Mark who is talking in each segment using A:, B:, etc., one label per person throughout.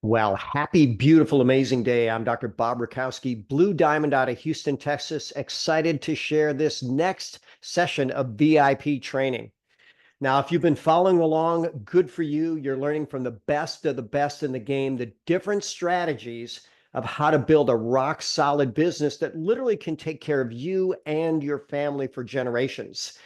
A: Well, happy, beautiful, amazing day. I'm Dr. Bob Rakowski, Blue Diamond out of Houston, Texas, excited to share this next session of VIP training. Now, if you've been following along, good for you. You're learning from the best of the best in the game, the different strategies of how to build a rock solid business that literally can take care of you and your family for generations.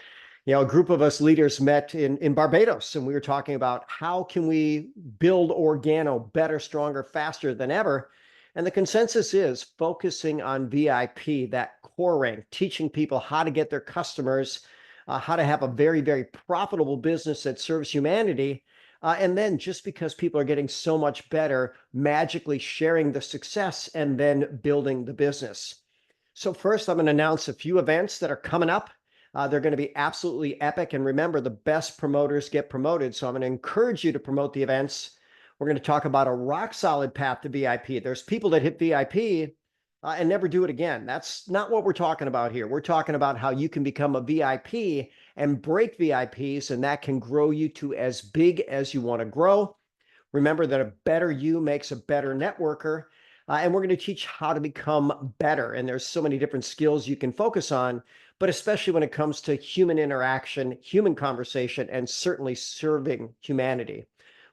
A: A group of us leaders met in Barbados, and we were talking about how can we build Organo better, stronger, faster than ever. And the consensus is focusing on VIP, that core rank, teaching people how to get their customers, how to have a very, very profitable business that serves humanity. And then just because people are getting so much better, magically sharing the success and then building the business. So first, I'm going to announce a few events that are coming up. They're going to be absolutely epic. And remember, the best promoters get promoted. So I'm going to encourage you to promote the events. We're going to talk about a rock solid path to VIP. There's people that hit VIP and never do it again. That's not what we're talking about here. We're talking about how you can become a VIP and break VIPs, and that can grow you to as big as you want to grow. Remember that a better you makes a better networker. And we're going to teach how to become better. And there's so many different skills you can focus on, but especially when it comes to human interaction, human conversation, and certainly serving humanity.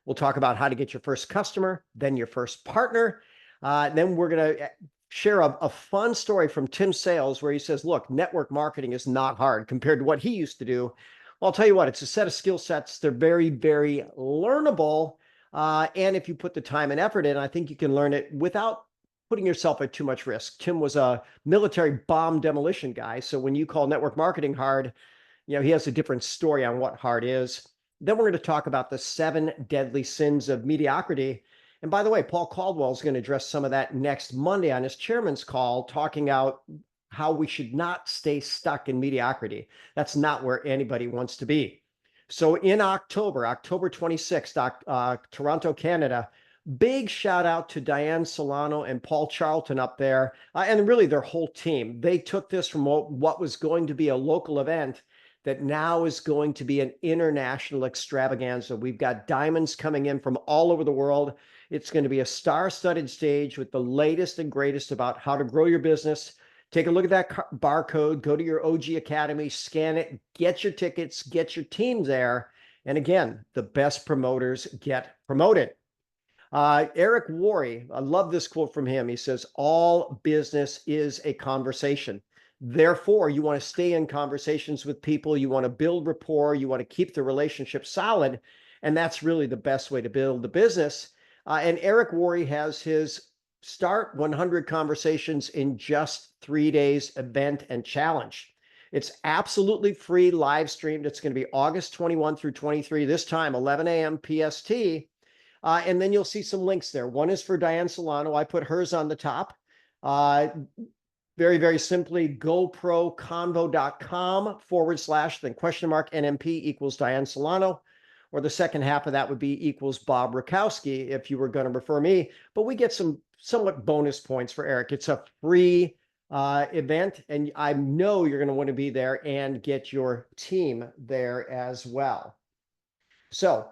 A: We'll talk about how to get your first customer, then your first partner. Then we're going to share a fun story from Tim Sales where he says, look, network marketing is not hard compared to what he used to do. Well, I'll tell you what, it's a set of skill sets. They're very, very learnable. And if you put the time and effort in, I think you can learn it without putting yourself at too much risk. Tim was a military bomb demolition guy. So when you call network marketing hard, he has a different story on what hard is. Then we're going to talk about the 7 deadly sins of mediocrity. And by the way, Paul Caldwell is going to address some of that next Monday on his chairman's call, talking out how we should not stay stuck in mediocrity. That's not where anybody wants to be. So in October 26th, Toronto, Canada, big shout out to Diane Solano and Paul Charlton up there, and really their whole team. They took this from what was going to be a local event that now is going to be an international extravaganza. We've got diamonds coming in from all over the world. It's going to be a star-studded stage with the latest and greatest about how to grow your business. Take a look at that barcode, go to your OG Academy, scan it, get your tickets, get your team there. And again, the best promoters get promoted. Eric Worre, I love this quote from him. He says, all business is a conversation. Therefore, you want to stay in conversations with people. You want to build rapport. You want to keep the relationship solid. And that's really the best way to build the business. And Eric Worre has his Start 100 Conversations in Just 3 Days event and challenge. It's absolutely free, live streamed. It's going to be August 21 through 23, this time, 11 a.m. PST. And then you'll see some links there. One is for Diane Solano. I put hers on the top. Very, very simply, goproconvo.com/ then !NMP equals Diane Solano. Or the second half of that would be equals Bob Rakowski if you were going to refer me. But we get some somewhat bonus points for Eric. It's a free event, and I know you're going to want to be there and get your team there as well. So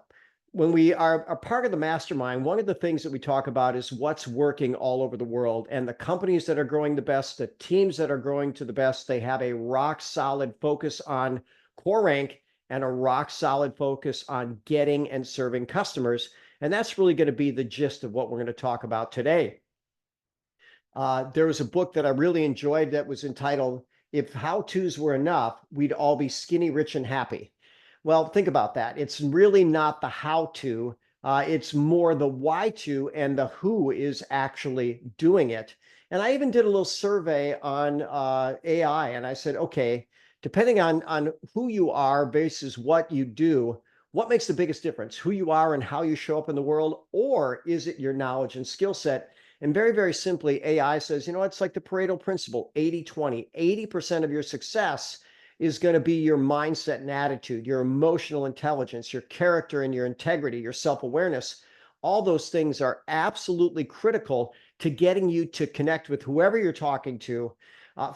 A: when we are a part of the mastermind, one of the things that we talk about is what's working all over the world. And the companies that are growing the best, the teams that are growing to the best, they have a rock solid focus on core rank and a rock solid focus on getting and serving customers. And that's really going to be the gist of what we're going to talk about today. There was a book that I really enjoyed that was entitled, If How-Tos Were Enough, We'd All Be Skinny, Rich, and Happy. Well, think about that. It's really not the how-to. It's more the why-to, and the who is actually doing it. And I even did a little survey on AI, and I said, okay, depending on who you are versus what you do, what makes the biggest difference? Who you are and how you show up in the world, or is it your knowledge and skill set? And very, very simply, AI says, it's like the Pareto principle, 80-20. 80% of your success is going to be your mindset and attitude, your emotional intelligence, your character and your integrity, your self-awareness. All those things are absolutely critical to getting you to connect with whoever you're talking to.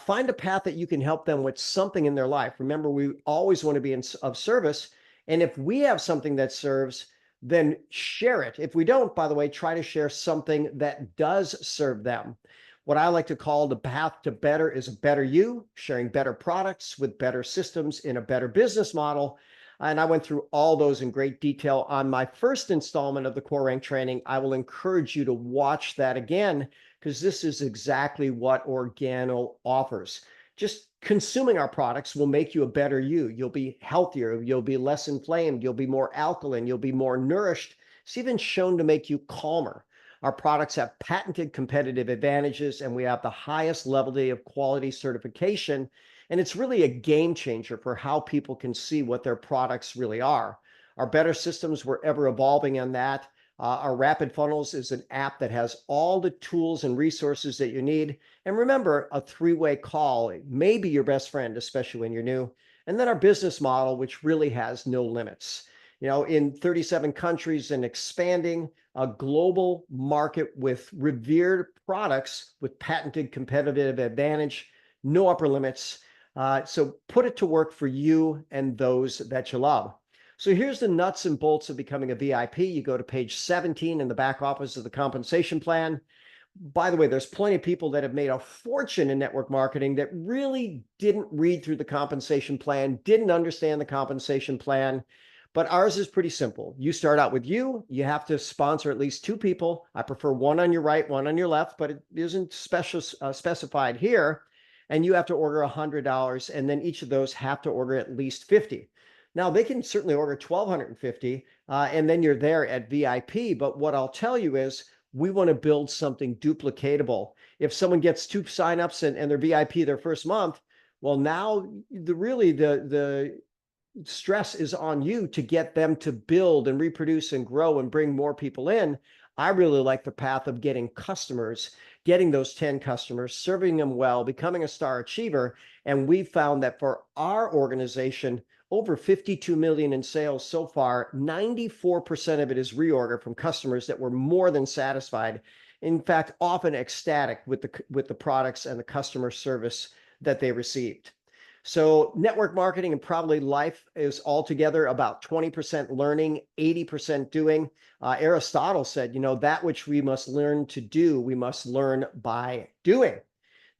A: Find a path that you can help them with something in their life. Remember, we always want to be of service. And if we have something that serves, then share it. If we don't, by the way, try to share something that does serve them. What I like to call the path to better is a better you, sharing better products with better systems in a better business model. And I went through all those in great detail on my first installment of the Core Rank training. I will encourage you to watch that again, because this is exactly what Organo offers. Just consuming our products will make you a better you. You'll be healthier, you'll be less inflamed, you'll be more alkaline, you'll be more nourished. It's even shown to make you calmer. Our products have patented competitive advantages, and we have the highest level of quality certification. And it's really a game changer for how people can see what their products really are. Our better systems, we're ever evolving on that. Our Rapid Funnels is an app that has all the tools and resources that you need. And remember, a three-way call may be your best friend, especially when you're new. And then our business model, which really has no limits. In 37 countries and expanding, a global market with revered products with patented competitive advantage, no upper limits. So put it to work for you and those that you love. So here's the nuts and bolts of becoming a VIP. You go to page 17 in the back office of the compensation plan. By the way, there's plenty of people that have made a fortune in network marketing that really didn't read through the compensation plan, didn't understand the compensation plan. But ours is pretty simple. You start out with you have to sponsor at least two people. I prefer one on your right, one on your left, but it isn't specified here. And you have to order $100, and then each of those have to order at least 50. Now, they can certainly order 1,250, and then you're there at VIP. But what I'll tell you is we want to build something duplicatable. If someone gets two signups and they're VIP their first month, well, now the stress is on you to get them to build and reproduce and grow and bring more people in. I really like the path of getting customers, getting those 10 customers, serving them well, becoming a star achiever. And we found that for our organization, over 52 million in sales so far, 94% of it is reorder from customers that were more than satisfied. In fact, often ecstatic with the products and the customer service that they received. So network marketing and probably life is altogether about 20% learning, 80% doing. Aristotle said, that which we must learn to do, we must learn by doing.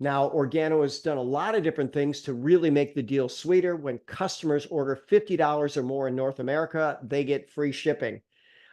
A: Now, Organo has done a lot of different things to really make the deal sweeter. When customers order $50 or more in North America, they get free shipping.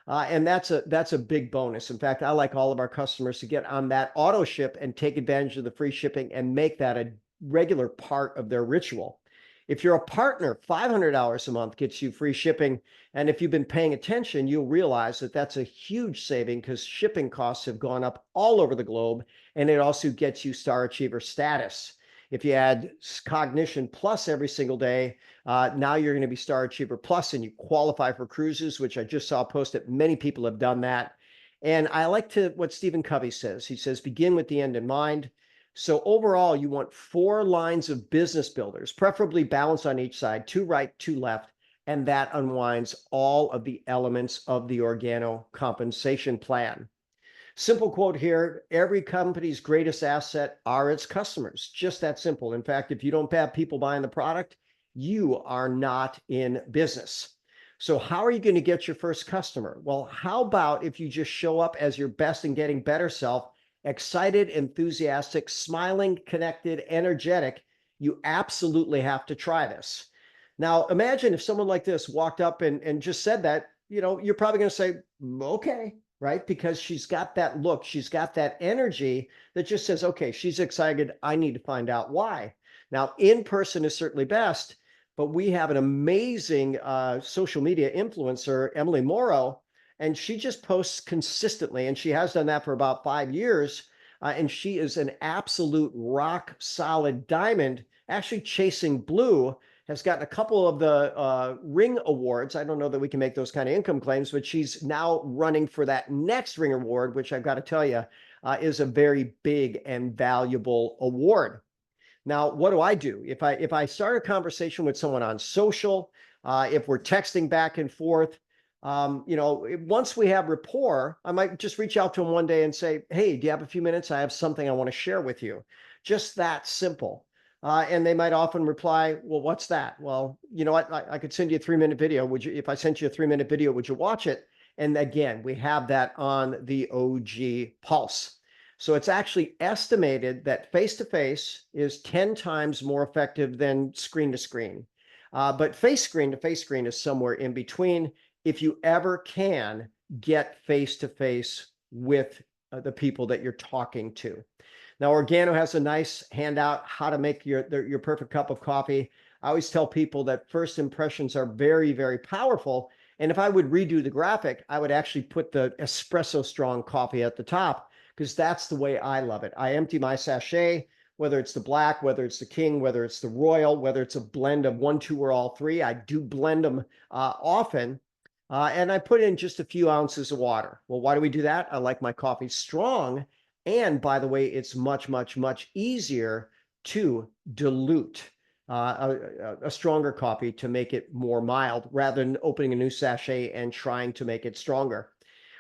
A: And that's a big bonus. In fact, I like all of our customers to get on that auto ship and take advantage of the free shipping and make that a regular part of their ritual. If you're a partner, $500 a month gets you free shipping. And if you've been paying attention, you'll realize that that's a huge saving because shipping costs have gone up all over the globe. And it also gets you Star Achiever status. If you add Cognition Plus every single day, now you're going to be Star Achiever Plus and you qualify for cruises, which I just saw posted. Many people have done that. And I like what Stephen Covey says. He says, begin with the end in mind. So overall, you want 4 lines of business builders, preferably balanced on each side, 2 right, 2 left, and that unwinds all of the elements of the Organo compensation plan. Simple quote here, every company's greatest asset are its customers. Just that simple. In fact, if you don't have people buying the product, you are not in business. So how are you going to get your first customer? Well, how about if you just show up as your best and getting better self, excited, enthusiastic, smiling, connected, energetic? You absolutely have to try this. Now, imagine if someone like this walked up and just said that, you're probably going to say, okay, right? Because she's got that look, she's got that energy that just says, okay, she's excited. I need to find out why. Now, in person is certainly best, but we have an amazing social media influencer, Emily Morrow, and she just posts consistently, and she has done that for about 5 years. And she is an absolute rock solid diamond, actually chasing blue, has gotten a couple of the Ring Awards. I don't know that we can make those kind of income claims, but she's now running for that next Ring Award, which I've got to tell you is a very big and valuable award. Now, what do? If I start a conversation with someone on social, if we're texting back and forth, once we have rapport, I might just reach out to them one day and say, hey, do you have a few minutes? I have something I want to share with you. Just that simple. And they might often reply, well, what's that? Well, you know what? I could send you a 3-minute video. If I sent you a 3-minute video, would you watch it? And again, we have that on the OG Pulse. So it's actually estimated that face-to-face is 10 times more effective than screen-to-screen. But face-screen to screen is somewhere in between. If you ever can get face-to-face with the people that you're talking to. Now, Organo has a nice handout, how to make your perfect cup of coffee. I always tell people that first impressions are very, very powerful. And if I would redo the graphic, I would actually put the espresso strong coffee at the top, because that's the way I love it. I empty my sachet, whether it's the black, whether it's the king, whether it's the royal, whether it's a blend of 1, 2, or all three. I do blend them often. And I put in just a few ounces of water. Well, why do we do that? I like my coffee strong. And by the way, it's much, much, much easier to dilute a stronger coffee to make it more mild, rather than opening a new sachet and trying to make it stronger.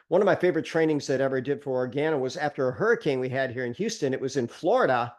A: One of my favorite trainings that I ever did for Organo was after a hurricane we had here in Houston. It was in Florida.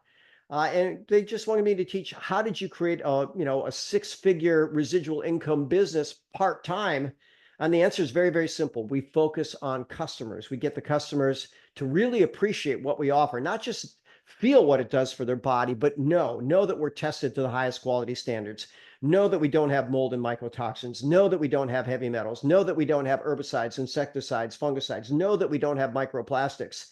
A: And they just wanted me to teach, how did you create a 6-figure residual income business part-time? And the answer is very, very simple. We focus on customers. We get the customers to really appreciate what we offer, not just feel what it does for their body, but know that we're tested to the highest quality standards. Know that we don't have mold and mycotoxins. Know that we don't have heavy metals. Know that we don't have herbicides, insecticides, fungicides. Know that we don't have microplastics.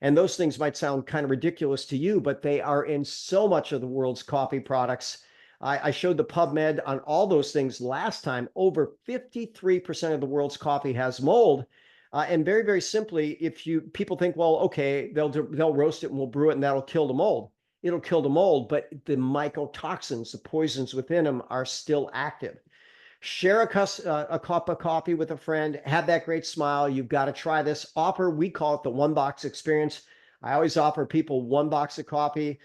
A: And those things might sound kind of ridiculous to you, but they are in so much of the world's coffee products. I showed the PubMed on all those things last time. Over 53% of the world's coffee has mold. And very, very simply, people think, well, okay, they'll roast it and we'll brew it and that'll kill the mold. It'll kill the mold, but the mycotoxins, the poisons within them, are still active. Share a cup of coffee with a friend, have that great smile. You've got to try this. We call it the one box experience. I always offer people 1 box of coffee,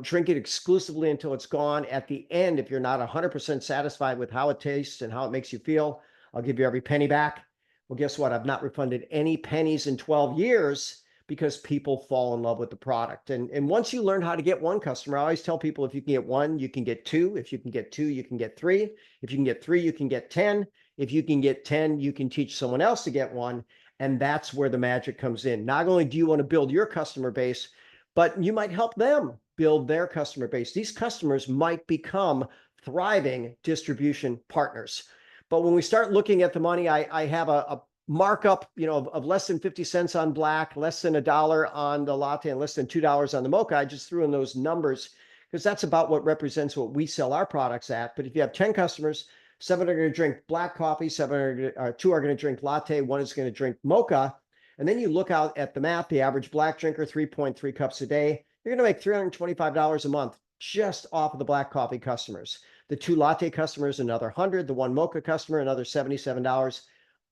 A: drink it exclusively until it's gone. At the end, if you're not 100% satisfied with how it tastes and how it makes you feel, I'll give you every penny back. Well, guess what? I've not refunded any pennies in 12 years because people fall in love with the product. And once you learn how to get one customer, I always tell people, if you can get one, you can get two. If you can get two, you can get three. If you can get three, you can get 10. If you can get 10, you can teach someone else to get one. And that's where the magic comes in. Not only do you want to build your customer base, but you might help them build their customer base. These customers might become thriving distribution partners. But when we start looking at the money, I have a markup, of less than 50 cents on black, less than $1 on the latte, and less than $2 on the mocha. I just threw in those numbers because that's about what represents what we sell our products at. But if you have 10 customers, 7 are going to drink black coffee, 2 are going to drink latte, 1 is going to drink mocha. And then you look out at the math, the average black drinker, 3.3 cups a day. You're going to make $325 a month just off of the black coffee customers. The 2 latte customers, another 100. The 1 mocha customer, another $77.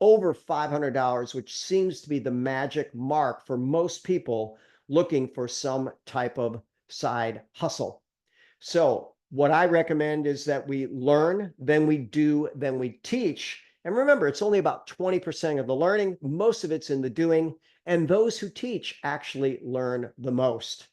A: Over $500, which seems to be the magic mark for most people looking for some type of side hustle. So what I recommend is that we learn, then we do, then we teach. And remember, it's only about 20% of the learning. Most of it's in the doing. And those who teach actually learn the most.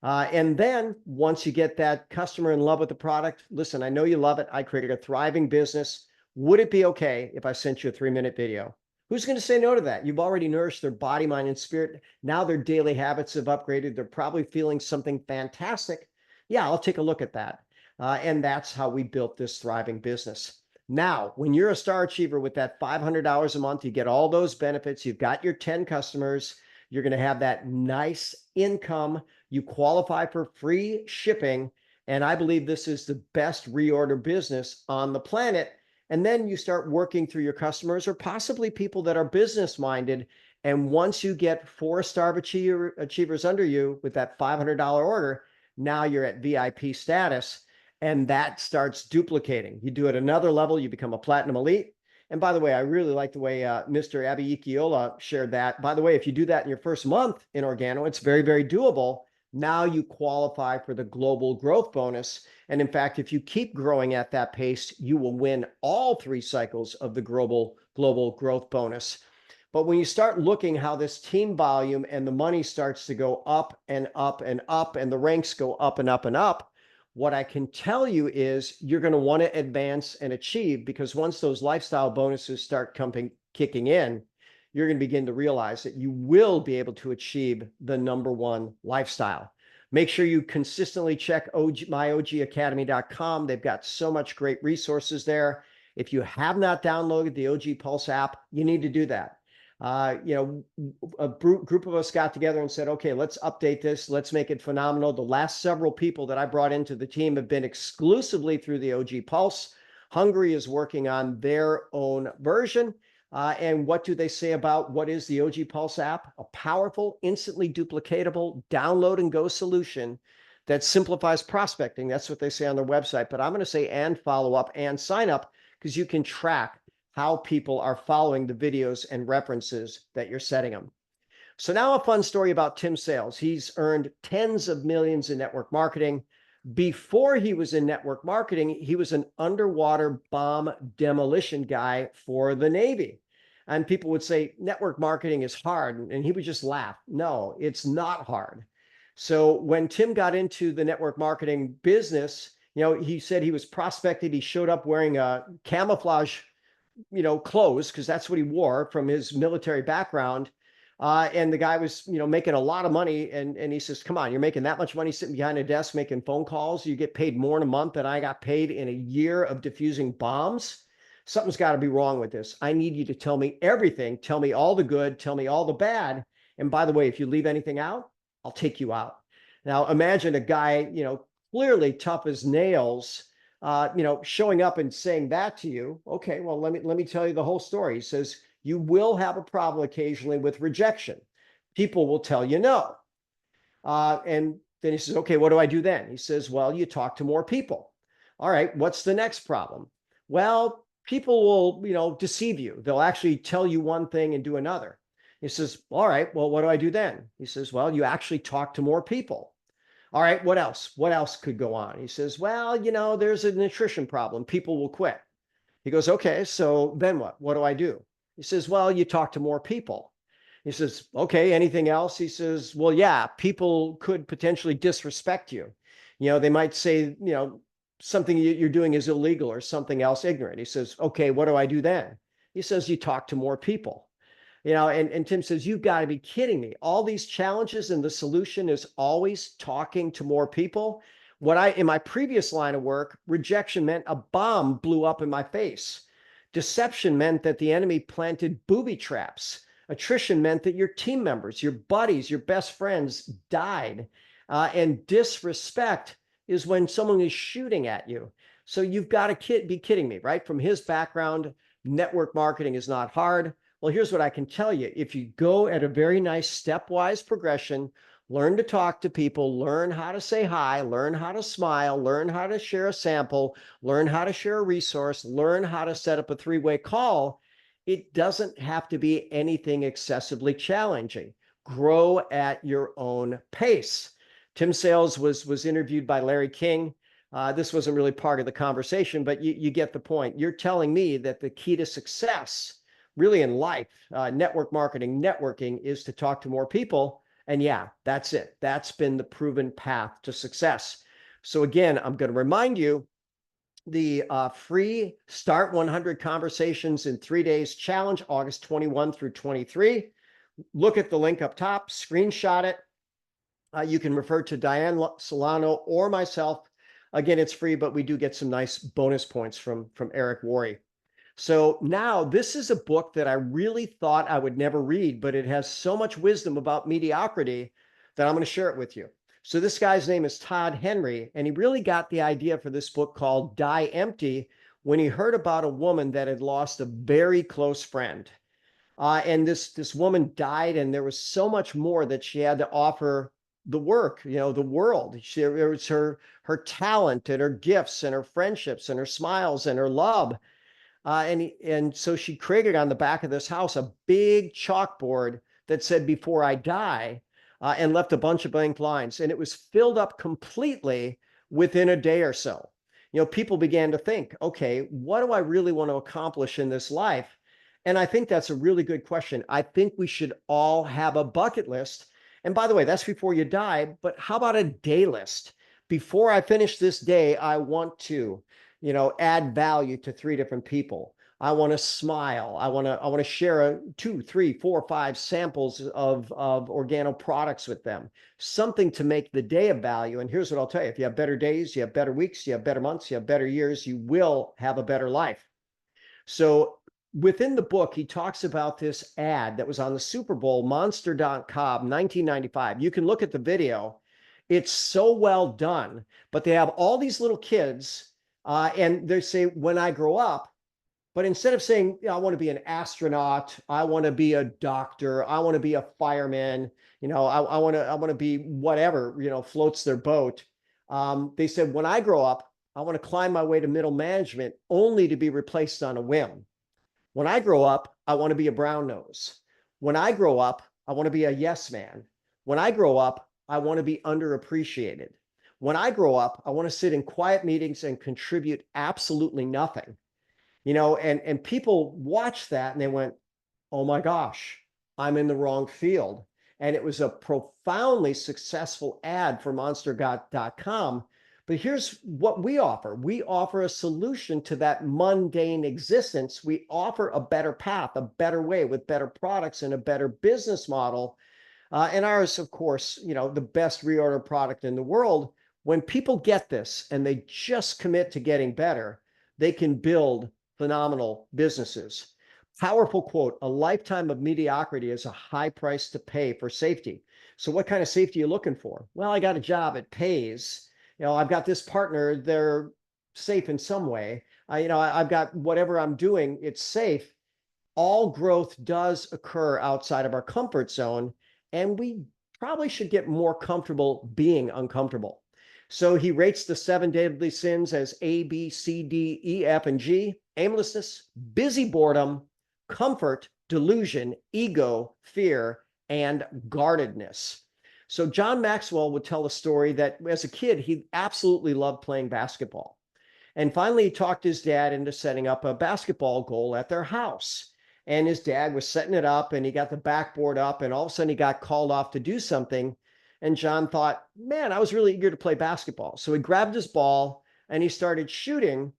A: And then once you get that customer in love with the product, listen, I know you love it. I created a thriving business. Would it be okay if I sent you a 3-minute video? Who's going to say no to that? You've already nourished their body, mind, and spirit. Now their daily habits have upgraded. They're probably feeling something fantastic. Yeah, I'll take a look at that. And that's how we built this thriving business. Now, when you're a star achiever with that $500 a month, you get all those benefits. You've got your 10 customers. You're going to have that nice income. You qualify for free shipping. And I believe this is the best reorder business on the planet. And then you start working through your customers, or possibly people that are business minded. And once you get 4-star achievers under you with that $500 order, now you're at VIP status, and that starts duplicating. You do it another level, you become a platinum elite. And by the way, I really like the way Mr. Abby Ikiola shared that. By the way, if you do that in your first month in Organo, it's very, very doable. Now you qualify for the global growth bonus. And in fact, if you keep growing at that pace, you will win all 3 cycles of the global growth bonus. But when you start looking how this team volume and the money starts to go up and up and up, and the ranks go up and up and up, what I can tell you is you're going to want to advance and achieve, because once those lifestyle bonuses start kicking in, you're going to begin to realize that you will be able to achieve the #1 lifestyle. Make sure you consistently check myogacademy.com. They've got so much great resources there. If you have not downloaded the OG Pulse app, you need to do that. A group of us got together and said, okay, let's update this. Let's make it phenomenal. The last several people that I brought into the team have been exclusively through the OG Pulse. Hungary is working on their own version. And what do they say about what is the OG Pulse app? A powerful, instantly duplicatable, download and go solution that simplifies prospecting. That's what they say on their website. But I'm going to say and follow up and sign up, because you can track how people are following the videos and references that you're setting them. So now a fun story about Tim Sales. He's earned tens of millions in network marketing. Before he was in network marketing, he was an underwater bomb demolition guy for the Navy. And people would say, network marketing is hard. And he would just laugh. No, it's not hard. So when Tim got into the network marketing business, he said he was prospected. He showed up wearing a camouflage, clothes, because that's what he wore from his military background. And the guy was, making a lot of money. And he says, come on, you're making that much money sitting behind a desk making phone calls. You get paid more in a month than I got paid in a year of diffusing bombs. Something's got to be wrong with this. I need you to tell me everything. Tell me all the good. Tell me all the bad. And by the way, if you leave anything out, I'll take you out. Now, imagine a guy, clearly tough as nails, showing up and saying that to you. Okay, well, let me tell you the whole story. He says, you will have a problem occasionally with rejection. People will tell you no. And then he says, okay, what do I do then? He says, well, you talk to more people. All right, what's the next problem? Well, people will, deceive you. They'll actually tell you one thing and do another. He says, all right, well, what do I do then? He says, well, you actually talk to more people. All right, what else? What else could go on? He says, well, there's a nutrition problem. People will quit. He goes, okay, so then what? What do I do? He says, well, you talk to more people. He says, okay, anything else? He says, well, yeah, people could potentially disrespect you. They might say, something you're doing is illegal or something else ignorant. He says, okay, what do I do then? He says, you talk to more people. And Tim says, you've got to be kidding me. All these challenges, and the solution is always talking to more people. In my previous line of work, rejection meant a bomb blew up in my face. Deception meant that the enemy planted booby traps. Attrition meant that your team members, your buddies, your best friends died. And disrespect is when someone is shooting at you. So you've got to be kidding me, right? From his background, network marketing is not hard. Well, here's what I can tell you. If you go at a very nice stepwise progression, learn to talk to people, learn how to say hi, learn how to smile, learn how to share a sample, learn how to share a resource, learn how to set up a three-way call, it doesn't have to be anything excessively challenging. Grow at your own pace. Tim Sales was interviewed by Larry King. This wasn't really part of the conversation, but you get the point. You're telling me that the key to success really in life, network marketing, networking, is to talk to more people. And yeah, that's it. That's been the proven path to success. So again, I'm going to remind you, the free Start 100 Conversations in 3 Days Challenge, August 21 through 23. Look at the link up top, screenshot it. You can refer to Diane Solano or myself. Again, it's free, but we do get some nice bonus points from Eric Worre. So now this is a book that I really thought I would never read, but it has so much wisdom about mediocrity that I'm going to share it with you. So this guy's name is Todd Henry, and he really got the idea for this book called Die Empty when he heard about a woman that had lost a very close friend. And this woman died, and there was so much more that she had to offer the the world. It was her talent and her gifts and her friendships and her smiles and her love. And so she created on the back of this house a big chalkboard that said, before I die, and left a bunch of blank lines. And it was filled up completely within a day or so. People began to think, okay, what do I really want to accomplish in this life? And I think that's a really good question. I think we should all have a bucket list. And by the way, that's before you die. But how about a day list? Before I finish this day, I want to add value to 3 different people. I want to smile. I want to share 2, 3, 4, 5 samples of organo products with them. Something to make the day of value. And here's what I'll tell you: if you have better days, you have better weeks, you have better months, you have better years, you will have a better life. So within the book, he talks about this ad that was on the Super Bowl, Monster.com, 1995. You can look at the video. It's so well done, but they have all these little kids, and they say, when I grow up, but instead of saying, I want to be an astronaut, I want to be a doctor, I want to be a fireman, I want to be whatever, floats their boat. They said, when I grow up, I want to climb my way to middle management only to be replaced on a whim. When I grow up, I want to be a brown nose. When I grow up, I want to be a yes man. When I grow up, I want to be underappreciated. When I grow up, I want to sit in quiet meetings and contribute absolutely nothing. And people watched that and they went, oh my gosh, I'm in the wrong field. And it was a profoundly successful ad for monster.com. But here's what we offer. We offer a solution to that mundane existence. We offer a better path, a better way with better products and a better business model. And ours, of course, the best reorder product in the world. When people get this and they just commit to getting better, they can build phenomenal businesses. Powerful quote: a lifetime of mediocrity is a high price to pay for safety. So what kind of safety are you looking for? Well, I got a job, it pays. I've got this partner, they're safe in some way. I've got whatever I'm doing, it's safe. All growth does occur outside of our comfort zone, and we probably should get more comfortable being uncomfortable. So he rates the 7 deadly sins as A, B, C, D, E, F, and G: aimlessness, busy boredom, comfort, delusion, ego, fear, and guardedness. So John Maxwell would tell a story that as a kid, he absolutely loved playing basketball. And finally, he talked his dad into setting up a basketball goal at their house. And his dad was setting it up and he got the backboard up, and all of a sudden he got called off to do something. And John thought, man, I was really eager to play basketball. So he grabbed his ball and he started shooting.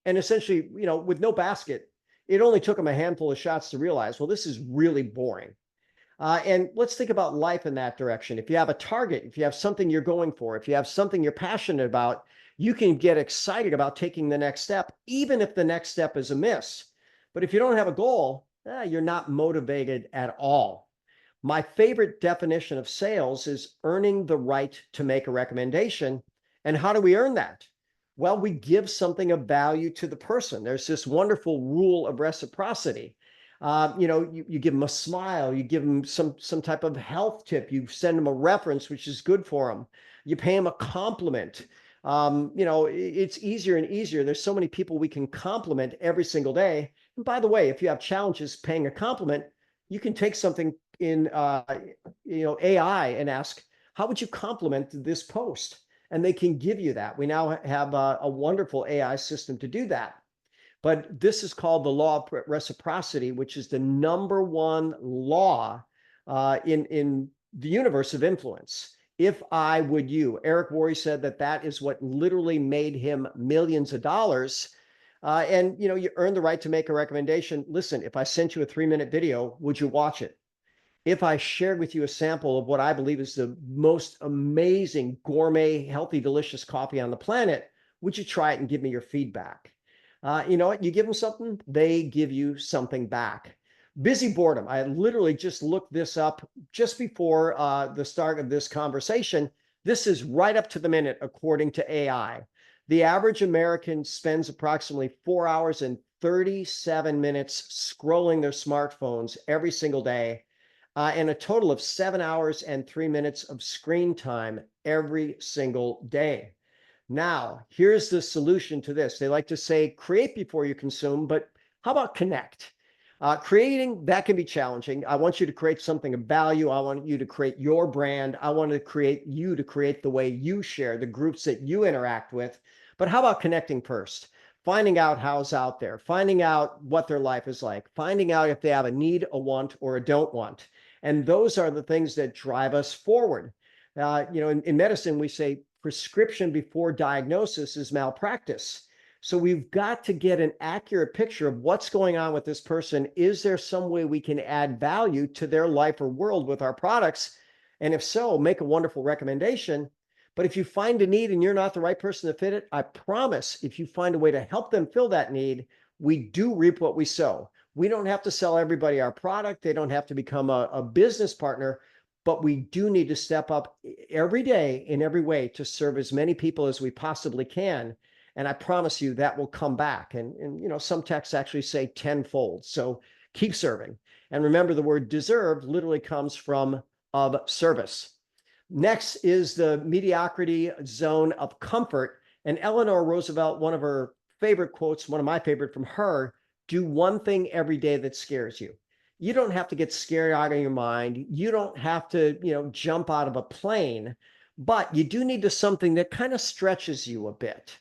A: And essentially, with no basket, it only took him a handful of shots to realize, well, this is really boring. And let's think about life in that direction. If you have a target, if you have something you're going for, if you have something you're passionate about, you can get excited about taking the next step, even if the next step is a miss. But if you don't have a goal, you're not motivated at all. My favorite definition of sales is earning the right to make a recommendation. And how do we earn that? Well, we give something of value to the person. There's this wonderful rule of reciprocity. You give them a smile, you give them some type of health tip, you send them a reference, which is good for them. You pay them a compliment. It's easier and easier. There's so many people we can compliment every single day. And by the way, if you have challenges paying a compliment, you can take something in AI and ask, how would you compliment this post? And they can give you that. We now have a wonderful AI system to do that. But this is called the law of reciprocity, which is the number one law in the universe of influence. If I would you. Eric Worre said that is what literally made him millions of dollars. And you earn the right to make a recommendation. Listen, if I sent you a 3-minute video, would you watch it? If I shared with you a sample of what I believe is the most amazing gourmet, healthy, delicious coffee on the planet, would you try it and give me your feedback? You know what? You give them something, they give you something back. Busy boredom. I literally just looked this up just before the start of this conversation. This is right up to the minute, according to AI. The average American spends approximately 4 hours and 37 minutes scrolling their smartphones every single day, and a total of 7 hours and 3 minutes of screen time every single day. Now, here's the solution to this. They like to say, create before you consume, but how about connect? Creating, that can be challenging. I want you to create something of value. I want you to create your brand. I want to create you to create the way you share, the groups that you interact with. But how about connecting first? Finding out how's out there, finding out what their life is like, finding out if they have a need, a want, or a don't want. And those are the things that drive us forward. In medicine, we say prescription before diagnosis is malpractice. So we've got to get an accurate picture of what's going on with this person. Is there some way we can add value to their life or world with our products? And if so, make a wonderful recommendation. But if you find a need and you're not the right person to fit it, I promise if you find a way to help them fill that need, we do reap what we sow. We don't have to sell everybody our product. They don't have to become a business partner, but we do need to step up every day in every way to serve as many people as we possibly can. And I promise you that will come back. And you know, some texts actually say tenfold. So keep serving. And remember, the word deserved literally comes from of service. Next is the mediocrity zone of comfort. And Eleanor Roosevelt, one of her favorite quotes, one of my favorite from her, do one thing every day that scares you. You don't have to get scared out of your mind. You don't have to, you know, jump out of a plane, but you do need to something that kind of stretches you a bit.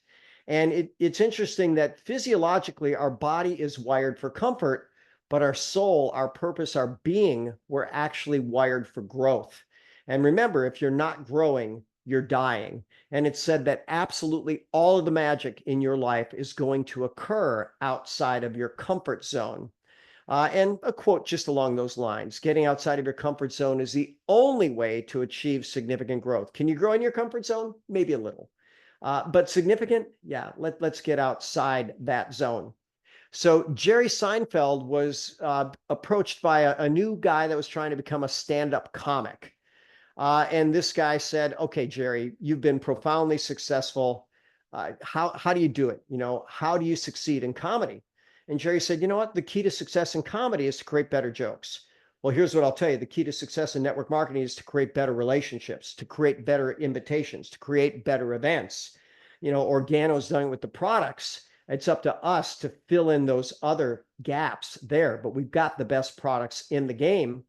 A: And it's interesting that physiologically, our body is wired for comfort, but our soul, our purpose, our being, we're actually wired for growth. And remember, if you're not growing, you're dying. And it's said that absolutely all of the magic in your life is going to occur outside of your comfort zone. And a quote just along those lines, getting outside of your comfort zone is the only way to achieve significant growth. Can you grow in your comfort zone? Maybe a little. But significant? Yeah, let's get outside that zone. So Jerry Seinfeld was approached by a new guy that was trying to become a stand-up comic. And this guy said, okay, Jerry, you've been profoundly successful. How do you do it? You know, how do you succeed in comedy? And Jerry said, you know what? The key to success in comedy is to create better jokes. Well, here's what I'll tell you. The key to success in network marketing is to create better relationships, to create better invitations, to create better events. You know, Organo's done it with the products. It's up to us to fill in those other gaps there, but we've got the best products in the game.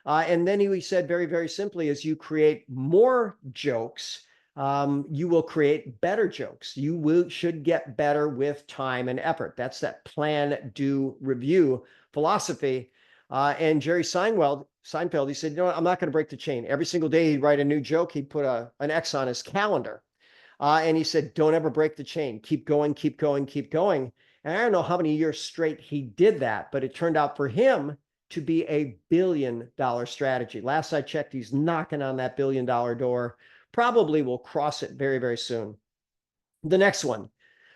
A: And then he said very, very simply, as you create more jokes, you will create better jokes. Should get better with time and effort. That's that plan, do, review philosophy. And Jerry Seinfeld, he said, you know what, I'm not going to break the chain. Every single day he'd write a new joke. He'd put an X on his calendar. And he said, don't ever break the chain. Keep going, keep going, keep going. And I don't know how many years straight he did that, but it turned out for him to be a billion-dollar strategy. Last I checked, he's knocking on that billion-dollar door. Probably will cross it very, very soon. The next one,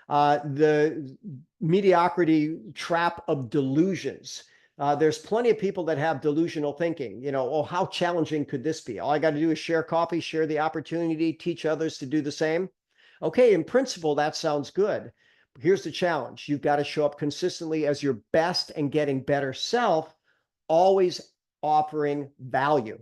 A: the mediocrity trap of delusions. There's plenty of people that have delusional thinking. You know, oh, how challenging could this be? All I got to do is share coffee, share the opportunity, teach others to do the same. Okay, in principle, that sounds good. Here's the challenge. You've got to show up consistently as your best and getting better self, always offering value.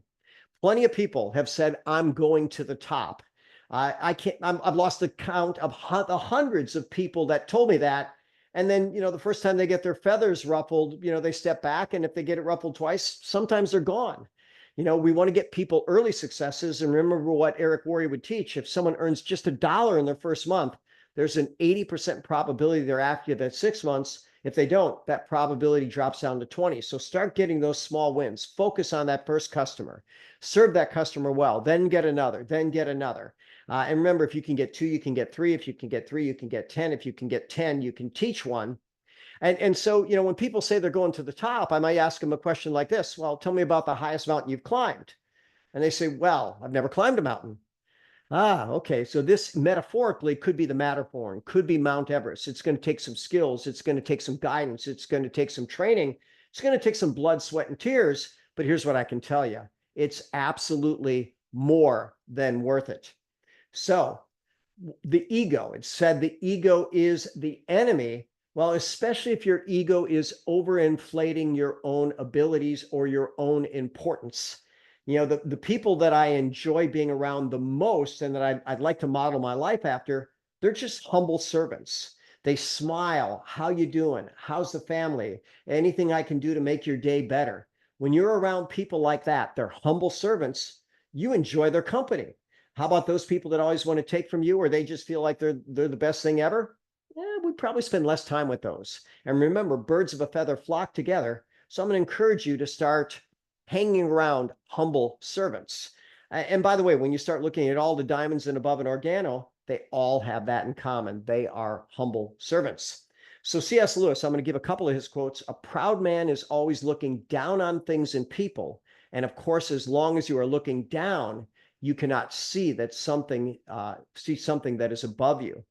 A: Plenty of people have said, I'm going to the top. I've lost the count of the hundreds of people that told me that. And then, you know, the first time they get their feathers ruffled, you know, they step back. And if they get it ruffled twice, sometimes they're gone. You know, we want to get people early successes. And remember what Eric Worre would teach. If someone earns just $1 in their first month, there's an 80% probability they're active at 6 months. If they don't, that probability drops down to 20. So start getting those small wins. Focus on that first customer. Serve that customer well, then get another, then get another. And remember, if you can get 2, you can get 3. If you can get 3, you can get 10. If you can get 10, you can teach one. And so, you know, when people say they're going to the top, I might ask them a question like this. Well, tell me about the highest mountain you've climbed. And they say, well, I've never climbed a mountain. Ah, okay. So this metaphorically could be the Matterhorn, could be Mount Everest. It's going to take some skills. It's going to take some guidance. It's going to take some training. It's going to take some blood, sweat, and tears. But here's what I can tell you. It's absolutely more than worth it. So the ego, it said the ego is the enemy. Well, especially if your ego is overinflating your own abilities or your own importance. You know, the people that I enjoy being around the most and that I'd like to model my life after, they're just humble servants. They smile. How you doing? How's the family? Anything I can do to make your day better? When you're around people like that, they're humble servants, you enjoy their company. How about those people that always want to take from you, or they just feel like they're the best thing ever? Yeah, we probably spend less time with those. And remember, birds of a feather flock together. So I'm going to encourage you to start hanging around humble servants. And by the way, when you start looking at all the diamonds and above in Organo, They all have that in common. They are humble servants. So C.S. Lewis, I'm going to give a couple of his quotes. A proud man is always looking down on things and people. And of course, as long as you are looking down, you cannot see that something that is above you.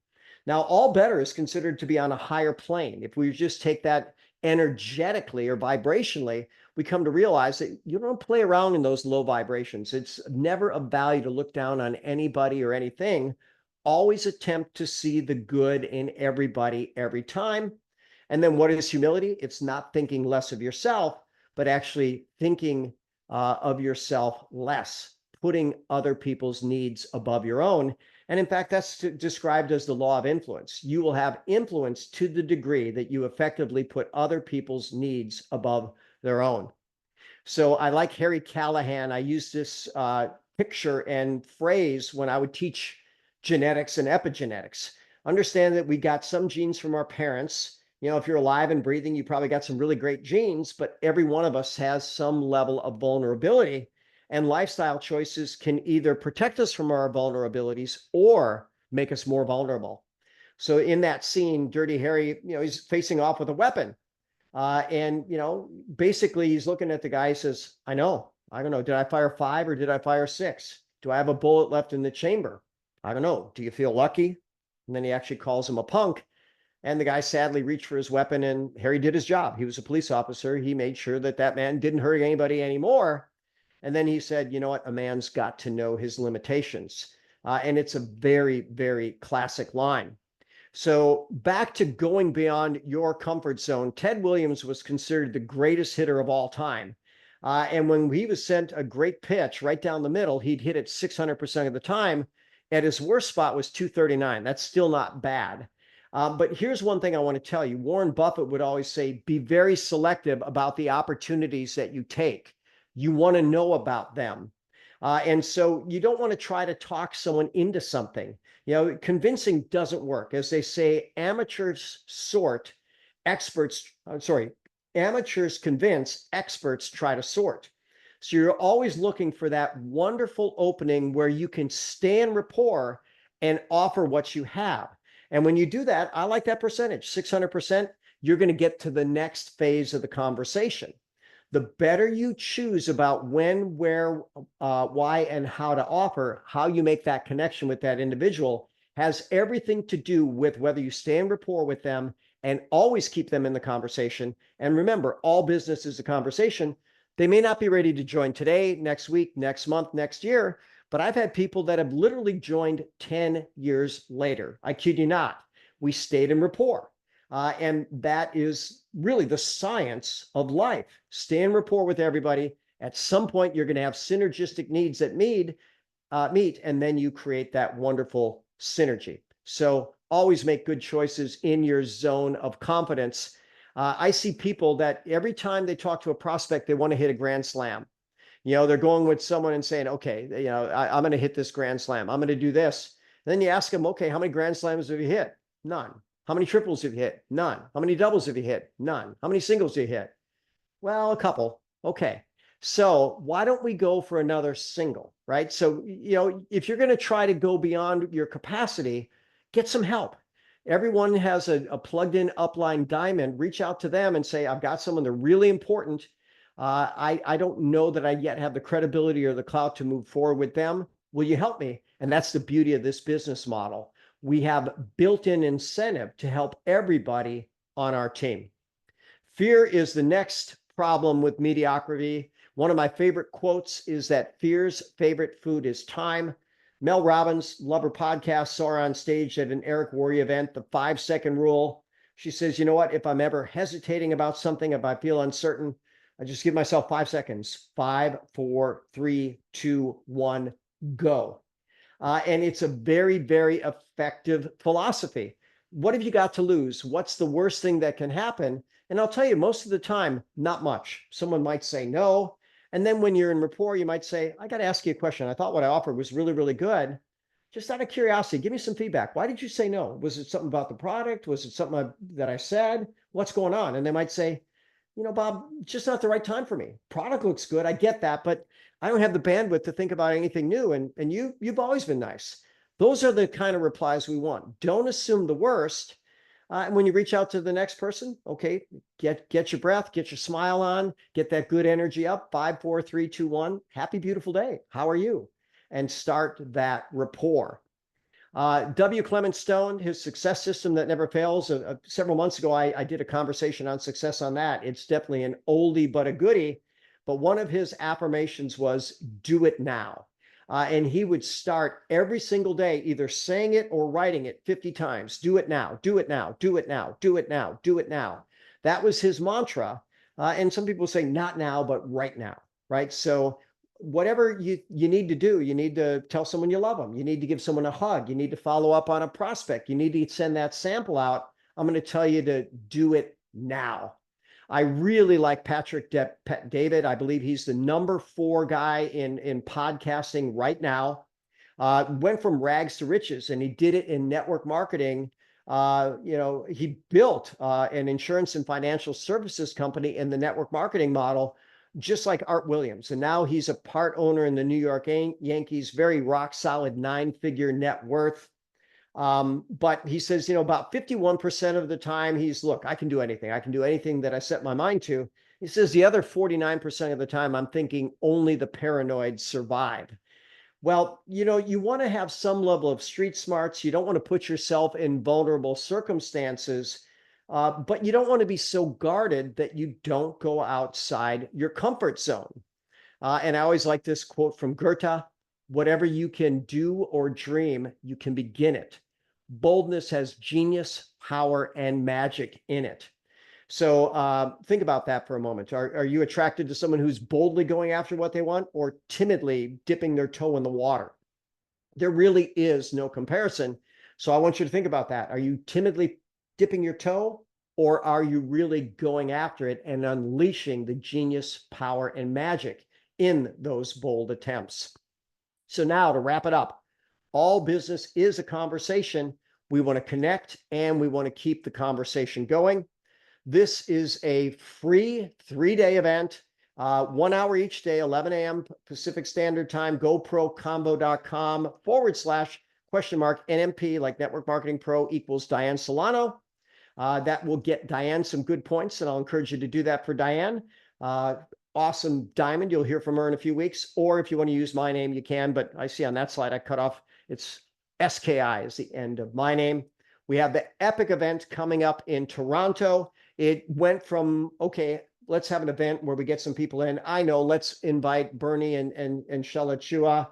A: Now, all better is considered to be on a higher plane. If we just take that energetically or vibrationally, we come to realize that you don't play around in those low vibrations. It's never of value to look down on anybody or anything. Always attempt to see the good in everybody every time. And then what is humility? It's not thinking less of yourself, but actually thinking of yourself less, putting other people's needs above your own. And in fact, that's described as the law of influence. You will have influence to the degree that you effectively put other people's needs above their own. So I like Harry Callahan. I use this picture and phrase when I would teach genetics and epigenetics. Understand that we got some genes from our parents. You know, if you're alive and breathing, you probably got some really great genes, but every one of us has some level of vulnerability. And lifestyle choices can either protect us from our vulnerabilities or make us more vulnerable. So in that scene, Dirty Harry, you know, he's facing off with a weapon. And, you know, basically he's looking at the guy, he says, I don't know. Did I fire 5 or did I fire 6? Do I have a bullet left in the chamber? I don't know. Do you feel lucky? And then he actually calls him a punk. And the guy sadly reached for his weapon, and Harry did his job. He was a police officer. He made sure that that man didn't hurt anybody anymore. And then he said, you know what? A man's got to know his limitations. And it's a very, very classic line. So back to going beyond your comfort zone, Ted Williams was considered the greatest hitter of all time. And when he was sent a great pitch right down the middle, he'd hit it 600% of the time. At his worst spot was 239. That's still not bad. But here's one thing I want to tell you. Warren Buffett would always say, be very selective about the opportunities that you take. You want to know about them. And so you don't want to try to talk someone into something. You know, convincing doesn't work. As they say, amateurs convince, experts try to sort. So you're always looking for that wonderful opening where you can stay in rapport and offer what you have. And when you do that, I like that percentage, 600%, you're going to get to the next phase of the conversation. The better you choose about when, where, why, and how to offer, how you make that connection with that individual has everything to do with whether you stay in rapport with them and always keep them in the conversation. And remember, all business is a conversation. They may not be ready to join today, next week, next month, next year, but I've had people that have literally joined 10 years later. I kid you not. We stayed in rapport. And that is really the science of life. Stay in rapport with everybody. At some point, you're going to have synergistic needs that meet, and then you create that wonderful synergy. So always make good choices in your zone of confidence. I see people that every time they talk to a prospect, they want to hit a grand slam. You know, they're going with someone and saying, okay, you know, I'm going to hit this grand slam. I'm going to do this. And then you ask them, okay, how many grand slams have you hit? None. How many triples have you hit? None. How many doubles have you hit? None. How many singles do you hit? Well, a couple. Okay. So why don't we go for another single, right? So, you know, if you're going to try to go beyond your capacity, get some help. Everyone has a plugged in upline diamond. Reach out to them and say, I've got someone, they're really important. I don't know that I yet have the credibility or the clout to move forward with them. Will you help me? And that's the beauty of this business model. We have built-in incentive to help everybody on our team. Fear is the next problem with mediocrity. One of my favorite quotes is that fear's favorite food is time. Mel Robbins, love her podcast, saw her on stage at an Eric Worre event, the 5-second rule. She says, you know what? If I'm ever hesitating about something, if I feel uncertain, I just give myself 5 seconds. 5, 4, 3, 2, 1, go. And it's a very, very effective philosophy. What have you got to lose? What's the worst thing that can happen? And I'll tell you, most of the time, not much. Someone might say no. And then when you're in rapport, you might say, I got to ask you a question. I thought what I offered was really, really good. Just out of curiosity, give me some feedback. Why did you say no? Was it something about the product? Was it something that I said? What's going on? And they might say, you know, Bob, just not the right time for me. Product looks good. I get that, but I don't have the bandwidth to think about anything new. And you've always been nice. Those are the kind of replies we want. Don't assume the worst. And when you reach out to the next person, okay, get your breath, get your smile on, get that good energy up. 5, 4, 3, 2, 1. Happy, beautiful day. How are you? And start that rapport. W. Clement Stone, his success system that never fails. Several months ago, I did a conversation on success on that. It's definitely an oldie but a goodie. But one of his affirmations was, do it now. And he would start every single day either saying it or writing it 50 times. Do it now, do it now, do it now, do it now, do it now. That was his mantra. And some people say not now, but right now, right? So whatever you need to do, you need to tell someone you love them. You need to give someone a hug. You need to follow up on a prospect. You need to send that sample out. I'm going to tell you to do it now. I really like Patrick David. I believe he's the #4 guy in podcasting right now. Went from rags to riches, and he did it in network marketing. He built an insurance and financial services company in the network marketing model, just like Art Williams. And now he's a part owner in the New York Yankees, very rock solid 9-figure net worth. But he says, about 51% of the time look, I can do anything. I can do anything that I set my mind to. He says the other 49% of the time, I'm thinking only the paranoid survive. Well, you want to have some level of street smarts. You don't want to put yourself in vulnerable circumstances, but you don't want to be so guarded that you don't go outside your comfort zone. And I always like this quote from Goethe: whatever you can do or dream, you can begin it. Boldness has genius, power, and magic in it. So think about that for a moment. Are you attracted to someone who's boldly going after what they want, or timidly dipping their toe in the water? There really is no comparison. So I want you to think about that. Are you timidly dipping your toe, or are you really going after it and unleashing the genius, power, and magic in those bold attempts? So now to wrap it up, all business is a conversation. We want to connect and we want to keep the conversation going. This is a free 3-day event, 1 hour each day, 11 a.m. Pacific Standard Time, GoProCombo.com/NMP, like Network Marketing Pro equals Diane Solano. That will get Diane some good points, and I'll encourage you to do that for Diane. Awesome Diamond. You'll hear from her in a few weeks. Or if you want to use my name, you can. But I see on that slide I cut off, it's SKI is the end of my name. We have the epic event coming up in Toronto. It went from, okay, let's have an event where we get some people in. I know, let's invite Bernie and Shella Chua.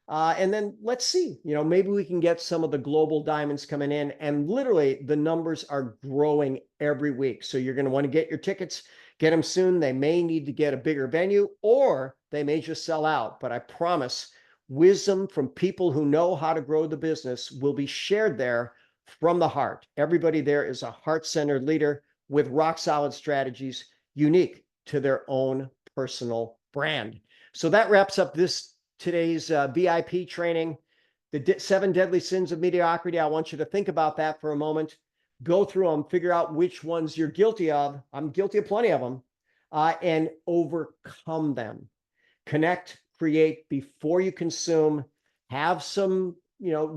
A: And then let's see, maybe we can get some of the global diamonds coming in. And literally the numbers are growing every week. So you're going to want to get your tickets, get them soon. They may need to get a bigger venue, or they may just sell out. But I promise, wisdom from people who know how to grow the business will be shared there from the heart. Everybody there is a heart-centered leader with rock-solid strategies unique to their own personal brand. So that wraps up today's VIP training, the 7 deadly sins of mediocrity. I want you to think about that for a moment. Go through them, figure out which ones you're guilty of. I'm guilty of plenty of them, and overcome them. Connect, create before you consume. Have some,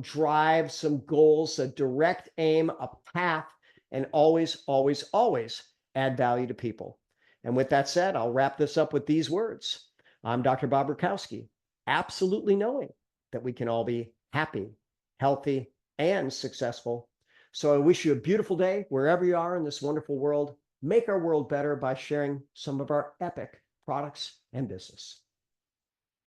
A: drive, some goals, a direct aim, a path, and always, always, always add value to people. And with that said, I'll wrap this up with these words. I'm Dr. Bobrakowski, absolutely knowing that we can all be happy, healthy, and successful. So I wish you a beautiful day wherever you are in this wonderful world. Make our world better by sharing some of our epic products and business.